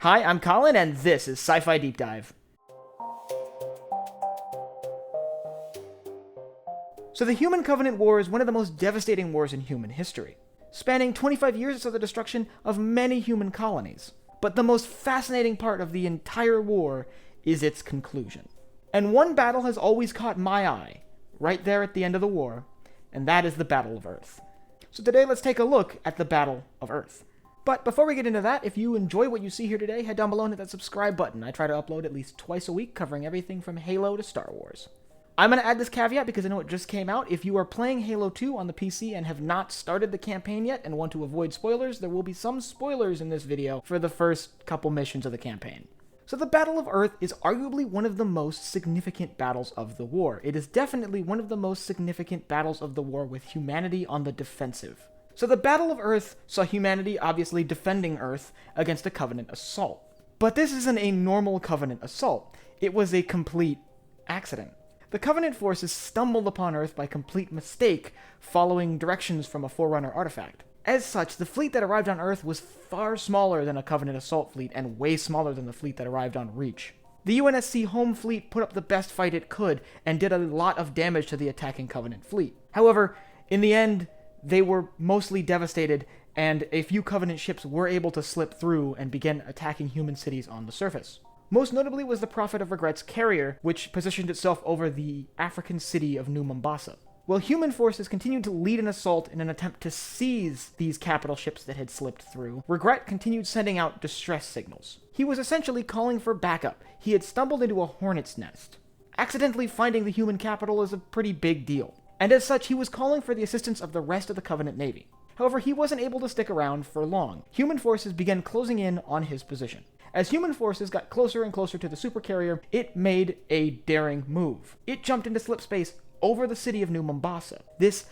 Hi, I'm Colin, and this is Sci-Fi Deep Dive. So the Human Covenant War is one of the most devastating wars in human history, spanning 25 years saw the destruction of many human colonies. But the most fascinating part of the entire war is its conclusion. And one battle has always caught my eye, right there at the end of the war, and that is the Battle of Earth. So today let's take a look at the Battle of Earth. But before we get into that, if you enjoy what you see here today, head down below and hit that subscribe button. I try to upload at least twice a week, covering everything from Halo to Star Wars. I'm going to add this caveat because I know it just came out. If you are playing Halo 2 on the PC and have not started the campaign yet and want to avoid spoilers, there will be some spoilers in this video for the first couple missions of the campaign. So the Battle of Earth is arguably one of the most significant battles of the war. It is definitely one of the most significant battles of the war with humanity on the defensive. So the Battle of Earth saw humanity obviously defending Earth against a Covenant assault. But this isn't a normal Covenant assault. It was a complete accident. The Covenant forces stumbled upon Earth by complete mistake, following directions from a Forerunner artifact. As such, the fleet that arrived on Earth was far smaller than a Covenant assault fleet and way smaller than the fleet that arrived on Reach. The UNSC home fleet put up the best fight it could and did a lot of damage to the attacking Covenant fleet. However, in the end, they were mostly devastated, and a few Covenant ships were able to slip through and begin attacking human cities on the surface. Most notably was the Prophet of Regret's carrier, which positioned itself over the African city of New Mombasa. While human forces continued to lead an assault in an attempt to seize these capital ships that had slipped through, Regret continued sending out distress signals. He was essentially calling for backup. He had stumbled into a hornet's nest. Accidentally finding the human capital is a pretty big deal, and as such, he was calling for the assistance of the rest of the Covenant Navy. However, he wasn't able to stick around for long. Human forces began closing in on his position. As human forces got closer and closer to the supercarrier, it made a daring move. It jumped into slip space over the city of New Mombasa. This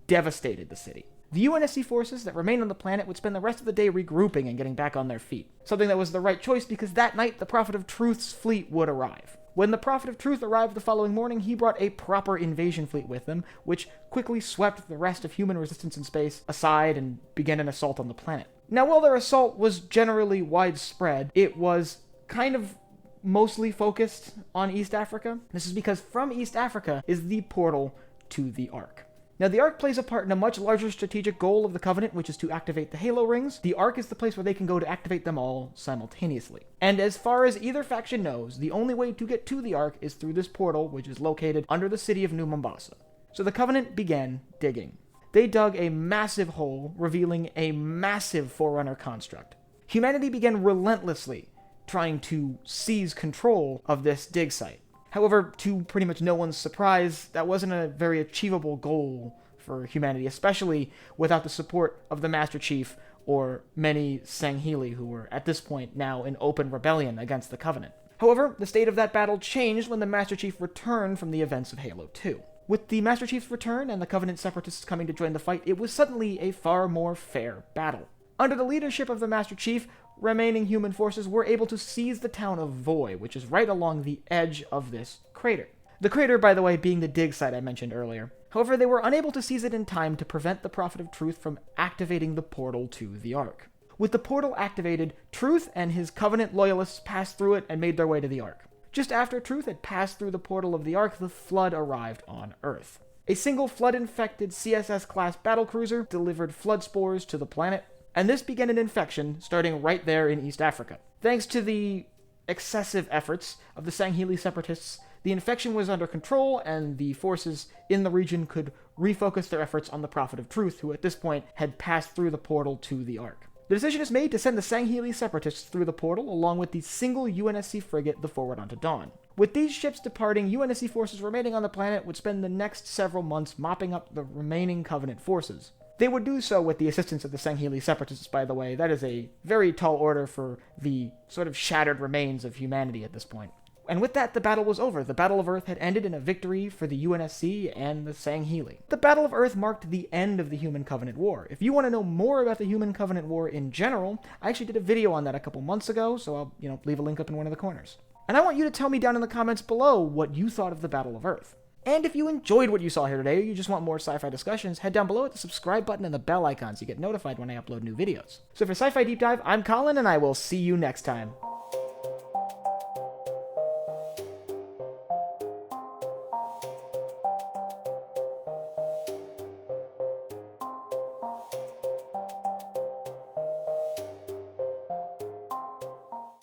devastated the city. The UNSC forces that remained on the planet would spend the rest of the day regrouping and getting back on their feet. Something that was the right choice because that night the Prophet of Truth's fleet would arrive. When the Prophet of Truth arrived the following morning, he brought a proper invasion fleet with him, which quickly swept the rest of human resistance in space aside and began an assault on the planet. Now, while their assault was generally widespread, it was kind of mostly focused on East Africa. This is because from East Africa is the portal to the Ark. Now, the Ark plays a part in a much larger strategic goal of the Covenant, which is to activate the Halo rings. The Ark is the place where they can go to activate them all simultaneously. And as far as either faction knows, the only way to get to the Ark is through this portal, which is located under the city of New Mombasa. So the Covenant began digging. They dug a massive hole, revealing a massive Forerunner construct. Humanity began relentlessly trying to seize control of this dig site. However, to pretty much no one's surprise, that wasn't a very achievable goal for humanity, especially without the support of the Master Chief or many Sangheili who were at this point now in open rebellion against the Covenant. However, the state of that battle changed when the Master Chief returned from the events of Halo 2. With the Master Chief's return and the Covenant separatists coming to join the fight, it was suddenly a far more fair battle. Under the leadership of the Master Chief, remaining human forces were able to seize the town of Voi, which is right along the edge of this crater. The crater, by the way, being the dig site I mentioned earlier. However, they were unable to seize it in time to prevent the Prophet of Truth from activating the portal to the Ark. With the portal activated, Truth and his Covenant loyalists passed through it and made their way to the Ark. Just after Truth had passed through the portal of the Ark, the Flood arrived on Earth. A single Flood-infected CSS-class battlecruiser delivered flood spores to the planet, and this began an infection starting right there in East Africa. Thanks to the excessive efforts of the Sangheili separatists, the infection was under control, and the forces in the region could refocus their efforts on the Prophet of Truth, who at this point had passed through the portal to the Ark. The decision is made to send the Sangheili separatists through the portal, along with the single UNSC frigate, the Forward Unto Dawn. With these ships departing, UNSC forces remaining on the planet would spend the next several months mopping up the remaining Covenant forces. They would do so with the assistance of the Sangheili separatists, by the way. That is a very tall order for the sort of shattered remains of humanity at this point. And with that, the battle was over. The Battle of Earth had ended in a victory for the UNSC and the Sangheili. The Battle of Earth marked the end of the Human Covenant War. If you want to know more about the Human Covenant War in general, I actually did a video on that a couple months ago, so I'll leave a link up in one of the corners. And I want you to tell me down in the comments below what you thought of the Battle of Earth. And if you enjoyed what you saw here today, or you just want more sci-fi discussions, head down below at the subscribe button and the bell icon so you get notified when I upload new videos. So for Sci-Fi Deep Dive, I'm Colin, and I will see you next time.